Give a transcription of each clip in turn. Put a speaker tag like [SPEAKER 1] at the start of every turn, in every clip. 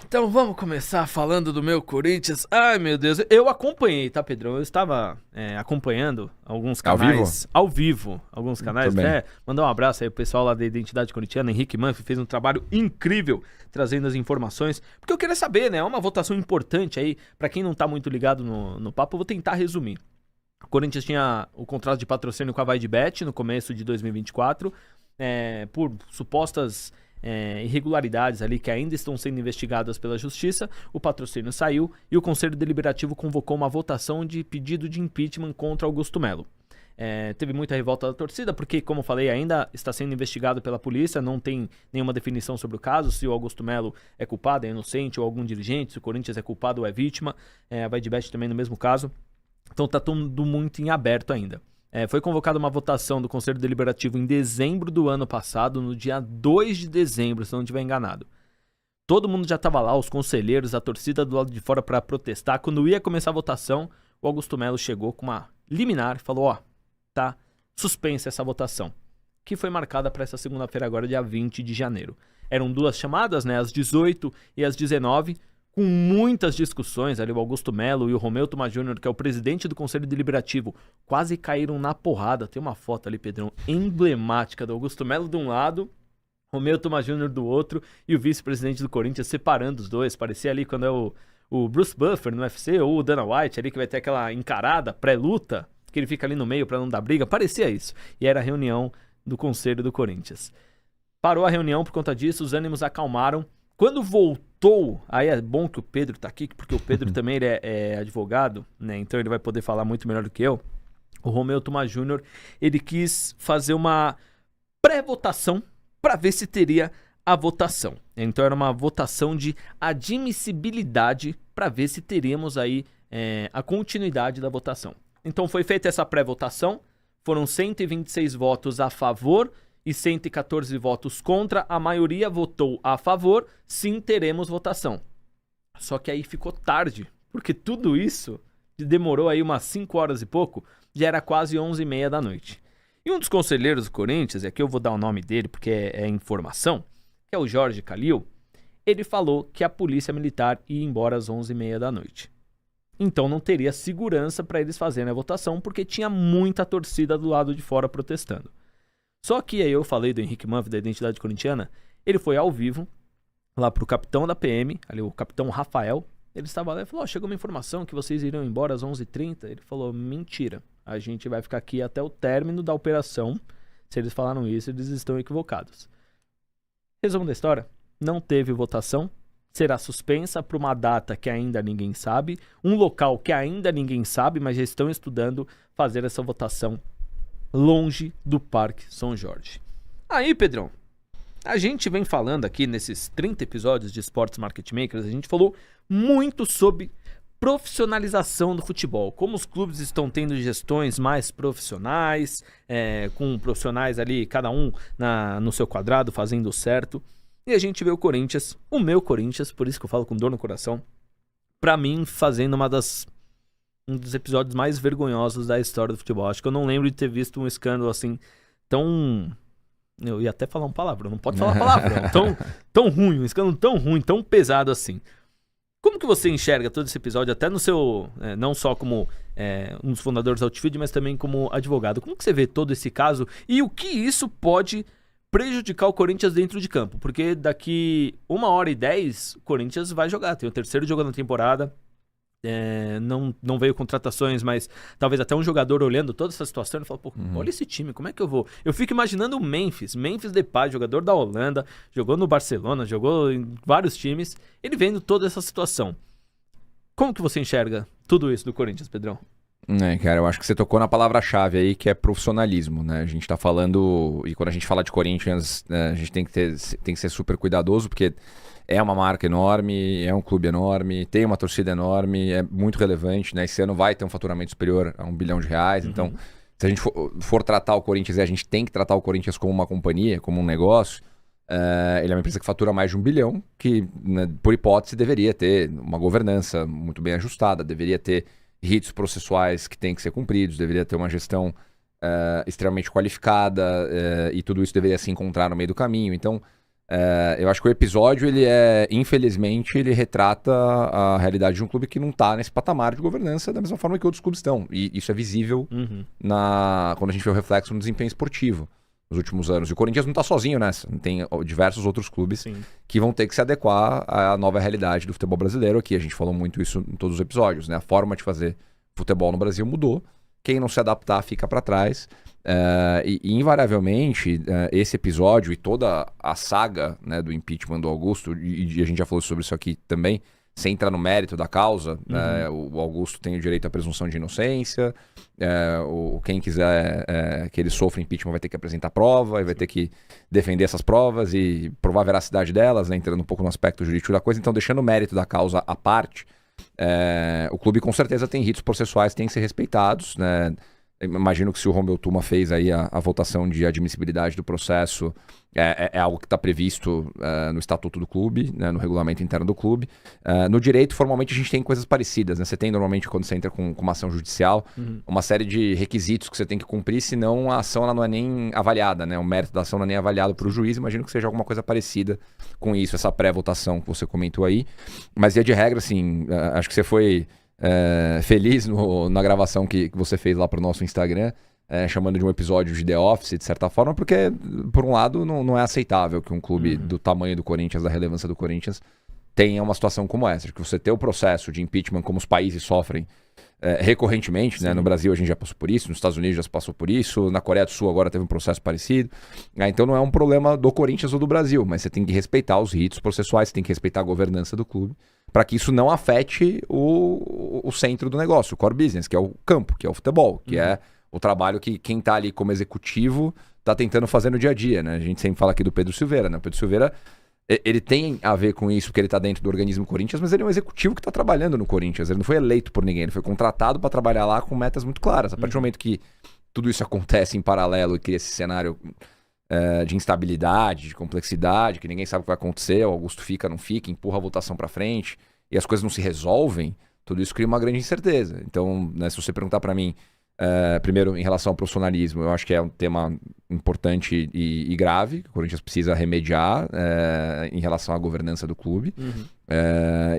[SPEAKER 1] Então vamos começar falando do meu Corinthians. Ai, meu Deus, eu acompanhei, tá, Pedrão? Eu estava acompanhando alguns
[SPEAKER 2] Ao vivo?
[SPEAKER 1] canais ao vivo, alguns canais.
[SPEAKER 2] Muito bem.
[SPEAKER 1] Até mandar um abraço aí pro pessoal lá da Identidade Corintiana, Henrique Manfre, fez um trabalho incrível trazendo as informações, porque eu queria saber, né? É uma votação importante aí, pra quem não tá muito ligado no papo, eu vou tentar resumir. O Corinthians tinha o contrato de patrocínio com a Vai de Bet no começo de 2024, por supostas irregularidades ali que ainda estão sendo investigadas pela Justiça. O patrocínio saiu e o Conselho Deliberativo convocou uma votação de pedido de impeachment contra Augusto Melo. Teve muita revolta da torcida, porque, como eu falei, ainda está sendo investigado pela polícia, não tem nenhuma definição sobre o caso, se o Augusto Melo é culpado, é inocente, ou algum dirigente, se o Corinthians é culpado ou é vítima. A Vai de Bet também no mesmo caso. Então tá tudo muito em aberto ainda. Foi convocada uma votação do Conselho Deliberativo em dezembro do ano passado, no dia 2 de dezembro, se não estiver enganado. Todo mundo já estava lá, os conselheiros, a torcida do lado de fora para protestar. Quando ia começar a votação, o Augusto Melo chegou com uma liminar e falou, tá suspensa essa votação, que foi marcada para essa segunda-feira agora, dia 20 de janeiro. Eram duas chamadas, né, às 18 e às 19, com muitas discussões ali. O Augusto Melo e o Romeu Thomaz Júnior, que é o presidente do Conselho Deliberativo, quase caíram na porrada. Tem uma foto ali, Pedrão, emblemática do Augusto Melo de um lado, Romeu Thomaz Júnior do outro, e o vice-presidente do Corinthians separando os dois. Parecia ali quando é o Bruce Buffer no UFC, ou o Dana White ali, que vai ter aquela encarada pré-luta, que ele fica ali no meio pra não dar briga. Parecia isso. E era a reunião do Conselho do Corinthians. Parou a reunião por conta disso, os ânimos acalmaram. Quando voltou, aí é bom que o Pedro tá aqui, porque o Pedro também ele é advogado, né? Então ele vai poder falar muito melhor do que eu. O Romeu Thomaz Júnior, ele quis fazer uma pré-votação para ver se teria a votação. Então era uma votação de admissibilidade para ver se teríamos aí a continuidade da votação. Então foi feita essa pré-votação, foram 126 votos a favor e 114 votos contra. A maioria votou a favor, sim, teremos votação. Só que aí ficou tarde, porque tudo isso demorou aí umas 5 horas e pouco, já era quase 11h30 da noite. E um dos conselheiros do Corinthians, aqui eu vou dar o nome dele porque é informação, que é o Jorge Calil, ele falou que a polícia militar ia embora às 11h30 da noite. Então não teria segurança para eles fazerem a votação, porque tinha muita torcida do lado de fora protestando. Só que aí eu falei do Henrique Manfre, da Identidade Corintiana, ele foi ao vivo, lá pro capitão da PM, ali o capitão Rafael, ele estava lá e falou, chegou uma informação que vocês iriam embora às 11h30, ele falou, mentira, a gente vai ficar aqui até o término da operação, se eles falaram isso, eles estão equivocados. Resumo da história, não teve votação, será suspensa por uma data que ainda ninguém sabe, um local que ainda ninguém sabe, mas já estão estudando fazer essa votação longe do Parque São Jorge. Aí, Pedrão, a gente vem falando aqui nesses 30 episódios de Sports Market Makers, a gente falou muito sobre profissionalização do futebol, como os clubes estão tendo gestões mais profissionais, com profissionais ali, cada um no seu quadrado, fazendo certo. E a gente vê o Corinthians, o meu Corinthians, por isso que eu falo com dor no coração, pra mim fazendo um dos episódios mais vergonhosos da história do futebol. Acho que eu não lembro de ter visto um escândalo assim tão... Eu ia até falar um palavrão, não pode falar palavrão. Tão ruim, um escândalo tão ruim, tão pesado assim. Como que você enxerga todo esse episódio, até no seu... não só como um dos fundadores da Outfield, mas também como advogado. Como que você vê todo esse caso e o que isso pode prejudicar o Corinthians dentro de campo? Porque daqui 1h10 o Corinthians vai jogar. Tem o terceiro jogo na temporada. Não veio contratações, mas talvez até um jogador olhando toda essa situação e fala, pô, olha esse time, como é que eu vou? Eu fico imaginando o Memphis Depay, jogador da Holanda, jogou no Barcelona, jogou em vários times, ele vendo toda essa situação. Como que você enxerga tudo isso do Corinthians, Pedrão?
[SPEAKER 2] Cara, eu acho que você tocou na palavra-chave aí, que é profissionalismo, né? A gente tá falando, e quando a gente fala de Corinthians, a gente tem que ser super cuidadoso, porque é uma marca enorme, é um clube enorme, tem uma torcida enorme, é muito relevante, né? Esse ano vai ter um faturamento superior a R$1 bilhão. Então, se a gente for tratar o Corinthians, e a gente tem que tratar o Corinthians como uma companhia, como um negócio, ele é uma empresa que fatura mais de R$1 bilhão, que, né, por hipótese, deveria ter uma governança muito bem ajustada, deveria ter ritos processuais que têm que ser cumpridos, deveria ter uma gestão extremamente qualificada, e tudo isso deveria se encontrar no meio do caminho. Então, Eu acho que o episódio, infelizmente, ele retrata a realidade de um clube que não tá nesse patamar de governança da mesma forma que outros clubes estão. E isso é visível quando a gente vê o reflexo no desempenho esportivo nos últimos anos. E o Corinthians não tá sozinho nessa. Tem diversos outros clubes que vão ter que se adequar à nova realidade do futebol brasileiro. Aqui a gente falou muito isso em todos os episódios, né? A forma de fazer futebol no Brasil mudou. Quem não se adaptar fica para trás. Invariavelmente, esse episódio e toda a saga, né, do impeachment do Augusto, e a gente já falou sobre isso aqui também, sem entrar no mérito da causa, o Augusto tem o direito à presunção de inocência, quem quiser que ele sofra impeachment vai ter que apresentar prova, e vai ter que defender essas provas e provar a veracidade delas, né, entrando um pouco no aspecto jurídico da coisa. Então, deixando o mérito da causa à parte, o clube com certeza tem ritos processuais que têm que ser respeitados, né? Imagino que se o Romeu Tuma fez aí a votação de admissibilidade do processo, é algo que está previsto no estatuto do clube, né, no regulamento interno do clube. No direito, formalmente, a gente tem coisas parecidas, né? Você tem normalmente, quando você entra com uma ação judicial, uma série de requisitos que você tem que cumprir, senão a ação ela não é nem avaliada, né? O mérito da ação não é nem avaliado por o juiz. Imagino que seja alguma coisa parecida com isso, essa pré-votação que você comentou aí. Mas, via de regra, assim, acho que você foi... feliz na gravação que você fez lá pro nosso Instagram, chamando de um episódio de The Office, de certa forma, porque, por um lado, não é aceitável que um clube do tamanho do Corinthians, da relevância do Corinthians, tenha uma situação como essa, que você ter o processo de impeachment como os países sofrem recorrentemente, né? No Brasil a gente já passou por isso, nos Estados Unidos já se passou por isso, na Coreia do Sul agora teve um processo parecido. Então não é um problema do Corinthians ou do Brasil, mas você tem que respeitar os ritos processuais, você tem que respeitar a governança do clube, para que isso não afete o centro do negócio, o core business, que é o campo, que é o futebol, que é o trabalho que quem está ali como executivo está tentando fazer no dia a dia, né? A gente sempre fala aqui do Pedro Silveira, né? O Pedro Silveira, ele tem a ver com isso, porque ele está dentro do organismo Corinthians, mas ele é um executivo que está trabalhando no Corinthians, ele não foi eleito por ninguém, ele foi contratado para trabalhar lá com metas muito claras. A partir do momento que tudo isso acontece em paralelo e cria esse cenário de instabilidade, de complexidade, que ninguém sabe o que vai acontecer, o Augusto fica, não fica, empurra a votação para frente, e as coisas não se resolvem, tudo isso cria uma grande incerteza. Então, né, se você perguntar para mim, primeiro, em relação ao profissionalismo, eu acho que é um tema importante e grave, que o Corinthians precisa remediar em relação à governança do clube.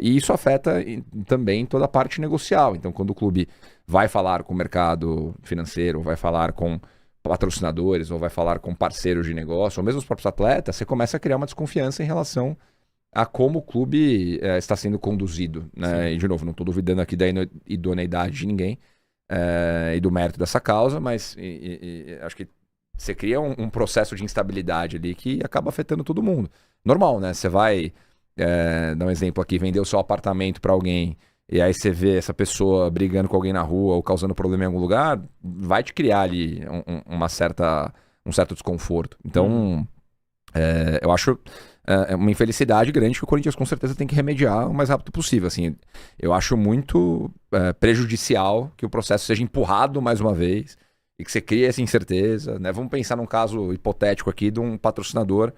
[SPEAKER 2] E isso afeta também toda a parte negocial. Então, quando o clube vai falar com o mercado financeiro, vai falar com patrocinadores, ou vai falar com parceiros de negócio, ou mesmo os próprios atletas, você começa a criar uma desconfiança em relação a como o clube está sendo conduzido, né? E, de novo, não estou duvidando aqui da idoneidade de ninguém e do mérito dessa causa, mas acho que você cria um processo de instabilidade ali que acaba afetando todo mundo. Normal, né? Você vai, dar um exemplo aqui, vender o seu apartamento para alguém, e aí você vê essa pessoa brigando com alguém na rua ou causando problema em algum lugar, vai te criar ali um certo desconforto. Então, eu acho uma infelicidade grande que o Corinthians com certeza tem que remediar o mais rápido possível. Assim, eu acho muito prejudicial que o processo seja empurrado mais uma vez e que você crie essa incerteza, né? Vamos pensar num caso hipotético aqui de um patrocinador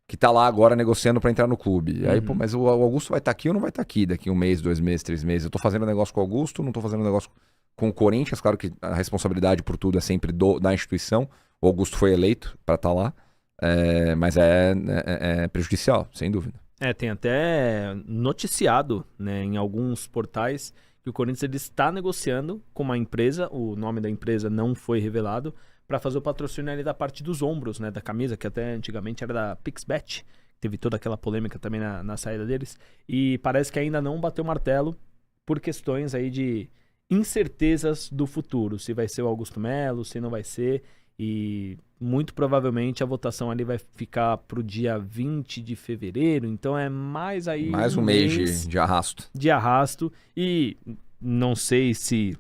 [SPEAKER 2] que tá lá agora negociando para entrar no clube. Aí, pô, mas o Augusto vai estar aqui ou não vai estar aqui daqui 1 mês, 2 meses, 3 meses? Eu tô fazendo negócio com o Augusto, não tô fazendo negócio com o Corinthians. Claro que a responsabilidade por tudo é sempre da instituição. O Augusto foi eleito para estar lá, mas é prejudicial, sem dúvida.
[SPEAKER 1] Tem até noticiado, né, em alguns portais que o Corinthians ele está negociando com uma empresa, o nome da empresa não foi revelado, para fazer o patrocínio ali da parte dos ombros, né, da camisa, que até antigamente era da Pixbet. Teve toda aquela polêmica também na saída deles. E parece que ainda não bateu martelo por questões aí de incertezas do futuro. Se vai ser o Augusto Melo, se não vai ser. E muito provavelmente a votação ali vai ficar pro dia 20 de fevereiro. Então é mais aí
[SPEAKER 2] mais um mês de arrasto.
[SPEAKER 1] De arrasto. E não sei se...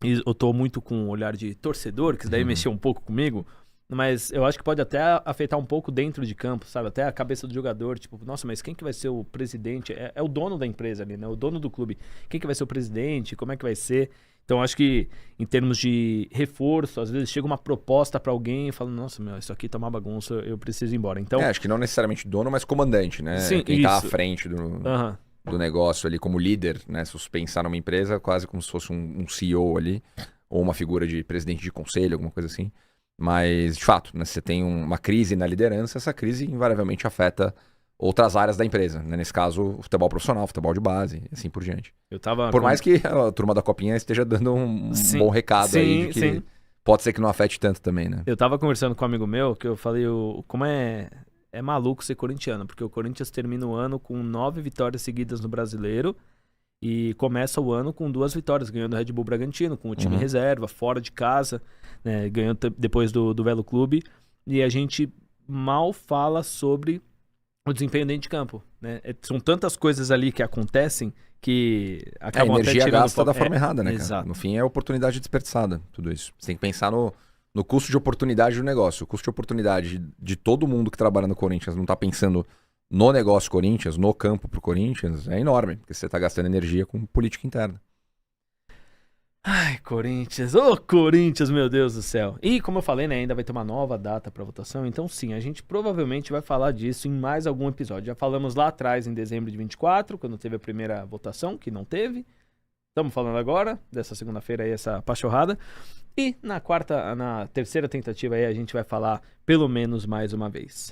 [SPEAKER 1] eu tô muito com um olhar de torcedor, que isso daí mexeu um pouco comigo, mas eu acho que pode até afetar um pouco dentro de campo, sabe? Até a cabeça do jogador, tipo, nossa, mas quem que vai ser o presidente? É o dono da empresa ali, né? O dono do clube. Quem que vai ser o presidente? Como é que vai ser? Então, acho que em termos de reforço, às vezes chega uma proposta pra alguém e fala, nossa, meu, isso aqui tá uma bagunça, eu preciso ir embora. Então,
[SPEAKER 2] acho que não necessariamente dono, mas comandante, né?
[SPEAKER 1] Sim,
[SPEAKER 2] quem
[SPEAKER 1] isso.
[SPEAKER 2] tá à frente do negócio ali como líder, né? Se você pensar numa empresa, quase como se fosse um CEO ali, ou uma figura de presidente de conselho, alguma coisa assim. Mas, de fato, né, você tem uma crise na liderança, essa crise invariavelmente afeta outras áreas da empresa. Né? Nesse caso, o futebol profissional, o futebol de base, e assim por diante. Por mais que a turma da Copinha esteja dando um bom recado aí de que pode ser que não afete tanto também, né?
[SPEAKER 1] Eu tava conversando com um amigo meu, que eu falei como é maluco ser corintiano, porque o Corinthians termina o ano com 9 vitórias seguidas no Brasileiro e começa o ano com 2 vitórias, ganhando o Red Bull Bragantino, com o time reserva, fora de casa, né, ganhando depois do Velo Clube, e a gente mal fala sobre o desempenho dentro de campo, né? São tantas coisas ali que acontecem que acabam
[SPEAKER 2] a energia
[SPEAKER 1] até tirando
[SPEAKER 2] gasta da forma errada, né, cara?
[SPEAKER 1] Exato.
[SPEAKER 2] No fim é oportunidade desperdiçada, tudo isso. Você tem que pensar no custo de oportunidade do negócio. O custo de oportunidade de todo mundo que trabalha no Corinthians não tá pensando no negócio Corinthians, no campo pro Corinthians, é enorme, porque você tá gastando energia com política interna.
[SPEAKER 1] Ai, Corinthians. Ô, Corinthians, meu Deus do céu. E como eu falei, né, ainda vai ter uma nova data para votação, então sim, a gente provavelmente vai falar disso em mais algum episódio. Já falamos lá atrás, em dezembro de 24, quando teve a primeira votação, que não teve. Estamos falando agora, dessa segunda-feira aí, essa pachorrada. E na terceira tentativa aí, a gente vai falar pelo menos mais uma vez.